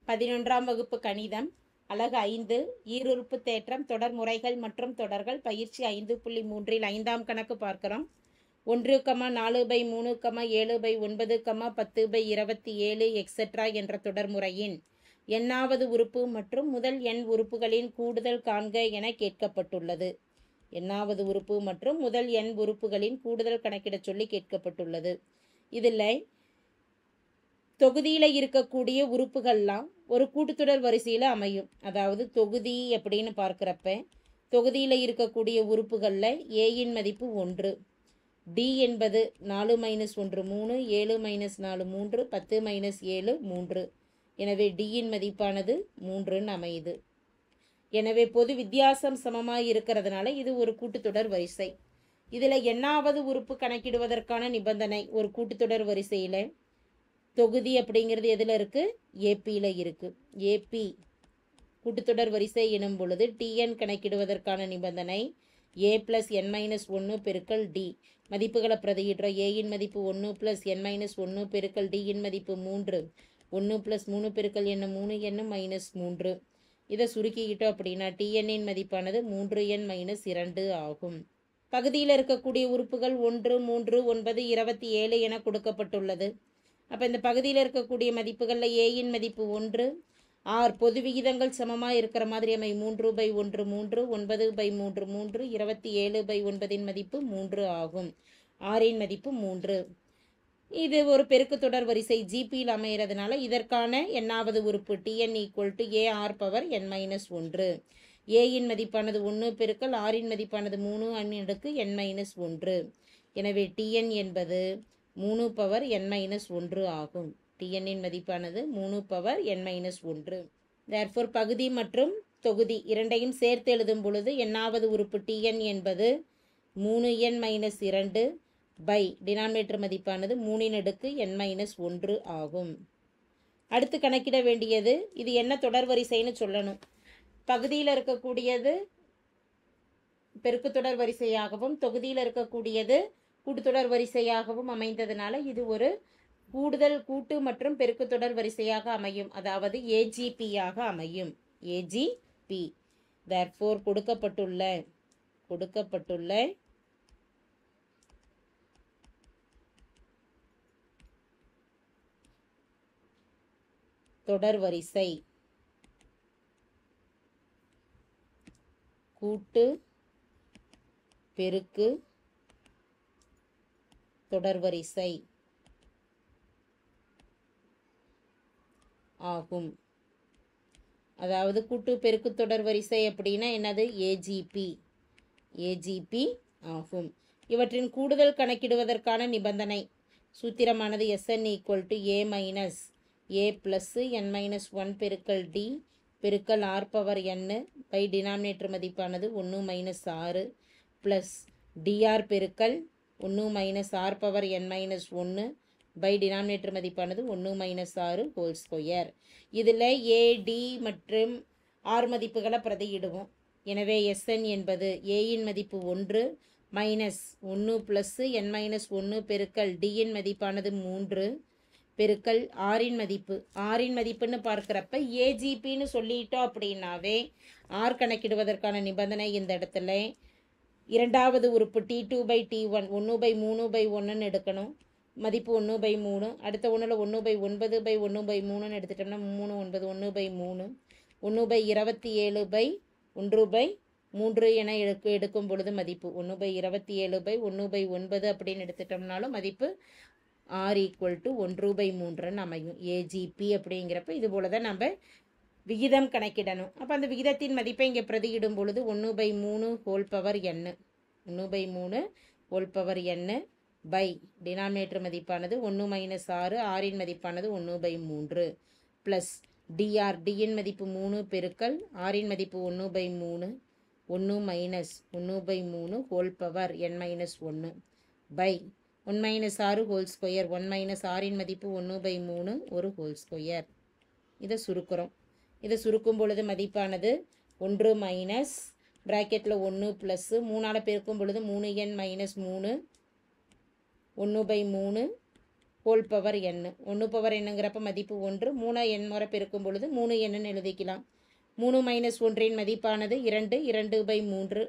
11ஆம் வகுப்பு கணிதம் அலகு 5 ஈருறுப்பு தேற்றம் தொடர் முறைகள் மற்றும் தொடர்கள் பயிற்சி 5.3 ஐந்தாம் கணக்கு பார்க்கிறோம். 1,4/3, 7/9, 10/27 எக்ஸெட்ரா என்ற தொடர்முறையின் எண்ணாவது உறுப்பு மற்றும் முதல் எண் உறுப்புகளின் கூடுதல் காண்க என கேட்கப்பட்டுள்ளது. எண்ணாவது உறுப்பு மற்றும் முதல் எண் உறுப்புகளின் கூடுதல் கணக்கிட சொல்லி கேட்கப்பட்டுள்ளது. இதில் தொகுதியில் இருக்கக்கூடிய உறுப்புகள்லாம் ஒரு கூட்டுத்தொடர் வரிசையில் அமையும். அதாவது தொகுதி அப்படின்னு பார்க்குறப்ப தொகுதியில் இருக்கக்கூடிய உறுப்புகளில் ஏயின் மதிப்பு 1, டி என்பது 4 - 1 3, 7 - 4 3, 10 - 7 3. எனவே டியின் மதிப்பானது 3ன்னு அமையுது. எனவே பொது வித்தியாசம் சமமாக இருக்கிறதுனால இது ஒரு கூட்டுத்தொடர் வரிசை. இதில் எண்ணாவது உறுப்பு கணக்கிடுவதற்கான நிபந்தனை ஒரு கூட்டுத்தொடர் வரிசையில் தொகுதி அப்படிங்கிறது எதில் இருக்குது? ஏபியில் இருக்குது. ஏபி கூட்டுத்தொடர் வரிசை எனும் பொழுது டிஎன் கணக்கிடுவதற்கான நிபந்தனை ஏ + n-1 பெருக்கல் டி. மதிப்புகளை பிரதியிடுறோம். ஏயின் மதிப்பு 1 + n-1 பெருக்கல் டியின் மதிப்பு 3. 1 + 3 பெருக்கல் n 3n - 3. இதை சுருக்கிக்கிட்டோம் அப்படின்னா டிஎன்னின் மதிப்பானது 3n - 2 ஆகும். பகுதியில் இருக்கக்கூடிய உறுப்புகள் 1, 3, 9, 27 என கொடுக்கப்பட்டுள்ளது. அப்போ இந்த பகுதியில் இருக்கக்கூடிய மதிப்புகளில் ஏயின் மதிப்பு 1, ஆர் பொது விகிதங்கள் சமமாக இருக்கிற மாதிரி அமை 3/1 3, 9/3 3, 27/9 மதிப்பு 3 ஆகும். ஆரின் மதிப்பு 3. இது ஒரு பெருக்கு தொடர் வரிசை ஜிபியில் அமைகிறதுனால இதற்கான எண்ணாவது உறுப்பு டிஎன் = AR⁻n-1. ஏயின் மதிப்பானது 1 பெருக்கல் ஆரின் மதிப்பானது 3n-n-1. எனவே டிஎன் என்பது 3n-1 ஆகும். டிஎன்னின் மதிப்பானது 3n-1. தேர்ஃபோர் பகுதி மற்றும் தொகுதி இரண்டையும் சேர்த்து எழுதும் பொழுது எண்ணாவது உறுப்பு டிஎன் என்பது 3n - 2 டினாமினேட்டர் மதிப்பானது 3n-1 ஆகும். அடுத்து கணக்கிட வேண்டியது இது என்ன தொடர் வரிசைன்னு சொல்லணும். பகுதியில் இருக்கக்கூடியது பெருக்கு தொடர் வரிசையாகவும் தொகுதியில் இருக்கக்கூடியது கூட்டுத்தொடர் வரிசையாகவும் அமைந்ததுனால இது ஒரு கூடுதல் கூட்டு மற்றும் பெருக்கு தொடர் வரிசையாக அமையும். அதாவது ஏஜிபியாக அமையும். ஏஜிபி. தேர்ஃபோர் கொடுக்கப்பட்டுள்ள தொடர் வரிசை கூட்டு பெருக்கு தொடர் வரிசை ஆகும். அதாவது கூட்டு பெருக்கு தொடர் வரிசை அப்படின்னா என்னது? ஏஜிபி ஆகும். இவற்றின் கூடுதல் கணக்கிடுவதற்கான நிபந்தனை சூத்திரமானது SN = A + n-1 பெருக்கல் டி பெருக்கல் R⁻n டினாமினேட்டர் மதிப்பானது 1 - 6 ப்ளஸ் dr பெருக்கல் 1 - R⁻n-1 டினாமினேட்டர் மதிப்பானது 1 - 6 ஹோல் ஸ்கொயர். இதில் ஏடி மற்றும் ஆர் மதிப்புகளை பிரதியிடுவோம். எனவே SN என்பது ஏயின் மதிப்பு 1 - 1 + n-1 பெருக்கல் டியின் மதிப்பானது 3 பெருக்கல் ஆரின் மதிப்பு. ஆரின் மதிப்புன்னு பார்க்குறப்ப ஏஜிபின்னு சொல்லிட்டோம் அப்படின்னாவே ஆர் கணக்கிடுவதற்கான நிபந்தனை இந்த இடத்துல இரண்டாவது உறுப்பு T2/T1 1/3/1ன்னு எடுக்கணும். மதிப்பு 1/3. அடுத்த ஒன்றில் 1/9/1/3ன்னு எடுத்துட்டோம்னா 3 9 1/3. 1/27/1/3 என எடுக்கும் பொழுது மதிப்பு 1/27/1/9 அப்படின்னு எடுத்துட்டோம்னாலும் மதிப்பு R = 1/3ன்னு அமையும். ஏஜிபி அப்படிங்கிறப்ப இது போல தான் நம்ம விகிதம் கணக்கிடணும். அப்போ அந்த விகிதத்தின் மதிப்பை இங்கே பிரதியிடும் பொழுது 1/3 whole power n 1/3 whole power n denominator மதிப்பானது 1 - 6 ஆரின் மதிப்பானது 1/3 ப்ளஸ் டியின் மதிப்பு 3 பெருக்கல் ஆரின் மதிப்பு 1/3 1 - 1/3 whole power n-1 1 - 6 whole square 1 - ஆரின் மதிப்பு 1/3 ஒரு ஹோல் ஸ்கொயர். இதை சுருக்கிறோம். இதை சுருக்கும் பொழுது மதிப்பானது 1 மைனஸ் ப்ராக்கெட்டில் 1 ப்ளஸ் 3ஆல் பெருக்கும் பொழுது 3n - 3 1/3 whole power n. 1 power என்னங்கிறப்ப மதிப்பு 1. 3 n முறை பெருக்கும் பொழுது 3 என்னன்னு எழுதிக்கலாம். 3 மைனஸ் 1 மதிப்பானது 2. 2/3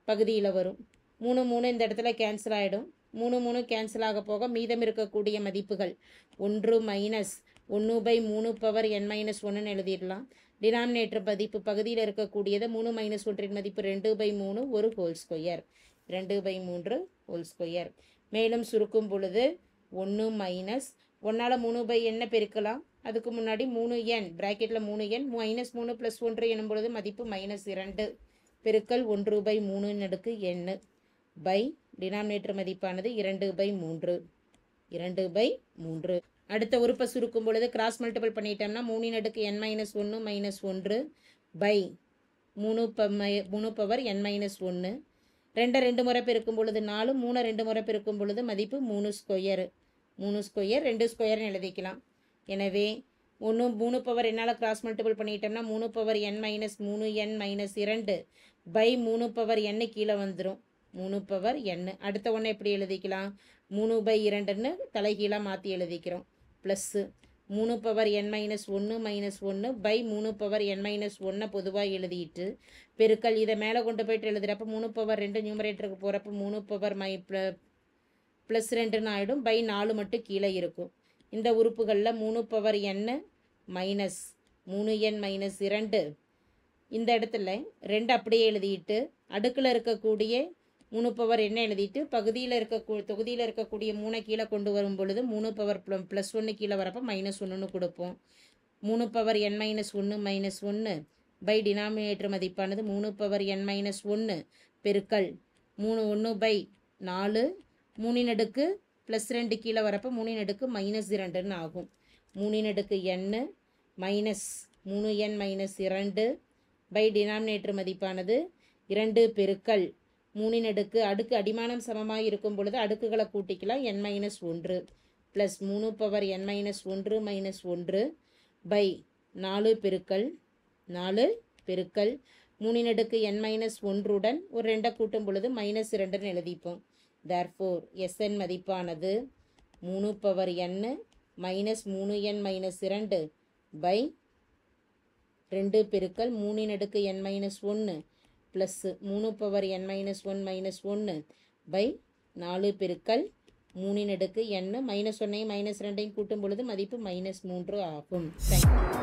பகுதியில் வரும். 3 3 இந்த இடத்துல கேன்சல் ஆகிடும். 3 3 கேன்சல் ஆக போக மீதம் இருக்கக்கூடிய மதிப்புகள் 1 மைனஸ் 1/3 பவர் n மைனஸ் 1ன்னு எழுதிடலாம். டினாமினேட்டர் மதிப்பு பகுதியில் இருக்கக்கூடியது 3 மைனஸ் 1 மதிப்பு 2/3 ஒரு ஹோல் ஸ்கொயர். 2/3 whole square. மேலும் சுருக்கும் பொழுது 1 மைனஸ் 1ஆல் 3/n பெருக்கலாம். அதுக்கு முன்னாடி 3n ப்ராக்கெட்டில் 3n மைனஸ் 3 ப்ளஸ் 1 எனும் பொழுது மதிப்பு -2 பெருக்கல் 1/3 n பை டினாமினேட்டர் மதிப்பானது 2/3. 2/3. அடுத்த உறுப்பை சுருக்கும் பொழுது கிராஸ் மல்டிபிள் பண்ணிட்டோம்னா 3n minus 1 minus 1 by 3 power n minus 1. 2 முறை பெருக்கும் பொழுது 4. 3 2 முறை பெருக்கும் பொழுது மதிப்பு 3 ஸ்கொயர். 3 ஸ்கொயர் 2 ஸ்கொயர்னு எழுதிக்கலாம். எனவே 3 பவர் என்னால் கிராஸ் மல்டிபிள் பண்ணிட்டோம்னா 3 power n minus 3n minus 2 by 3 power n கீழே வந்துடும். 3 பவர் n. அடுத்த ஒன்று எப்படி எழுதிக்கலாம்? 3/2ன்னு தலைகீழாக மாற்றி எழுதிக்கிறோம். Plus 3 power n minus 1 minus 1 by 3 power n minus 1 பொதுவாக எழுதிட்டு பெருக்கல் இதை மேலே கொண்டு போய்ட்டு எழுதுகிறப்ப 3 பவர் 2 நியூமரேட்டருக்கு போகிறப்ப 3 பவர் ப்ளஸ் 2ன்னு ஆகிடும். பை 4 மட்டும் கீழே இருக்கும். இந்த உறுப்புகளில் 3 power n minus 3n minus 2 இந்த இடத்துல 2 அப்படியே எழுதிட்டு அடுக்கில் இருக்கக்கூடிய 3 பவர் என்ன எழுதிட்டு தொகுதியில் இருக்கக்கூடிய 3 கீழே கொண்டு வரும் பொழுது 3 பவர் ப்ளஸ் 1 கீழே வரப்போ -1ன்னு கொடுப்போம். 3 power n minus 1 minus 1 by denominator மதிப்பானது 3 பவர் n மைனஸ் 1 பெருக்கல் 1/4 3 அடுக்கு ப்ளஸ் 2 கீழே வரப்போ 3 அடுக்கு -2ன்னு ஆகும். 3 அடுக்கு n minus 3n minus 2 by denominator மதிப்பானது 2 பெருக்கல் 3 அடுக்கு அடிமானம் சமமாக இருக்கும் பொழுது அடுக்குகளை கூட்டிக்கலாம். n-1 plus 3 power n minus 1 minus 1 by 4 பெருக்கல் 3 அடுக்கு n மைனஸ் 1 ஒரு 2 கூட்டும் பொழுது -2ன்னு எழுதிப்போம். தேர்ஃபோர் Sn மதிப்பானது 3 power n minus 3n minus 2 by 2 பெருக்கல் 3 அடுக்கு n minus 1 plus 3 power n minus 1 minus 1 by 4 பெருக்கல் 3 அடுக்கு n -1 -2 கூட்டும் பொழுது மதிப்பு -3 ஆகும். தேங்க்யூ.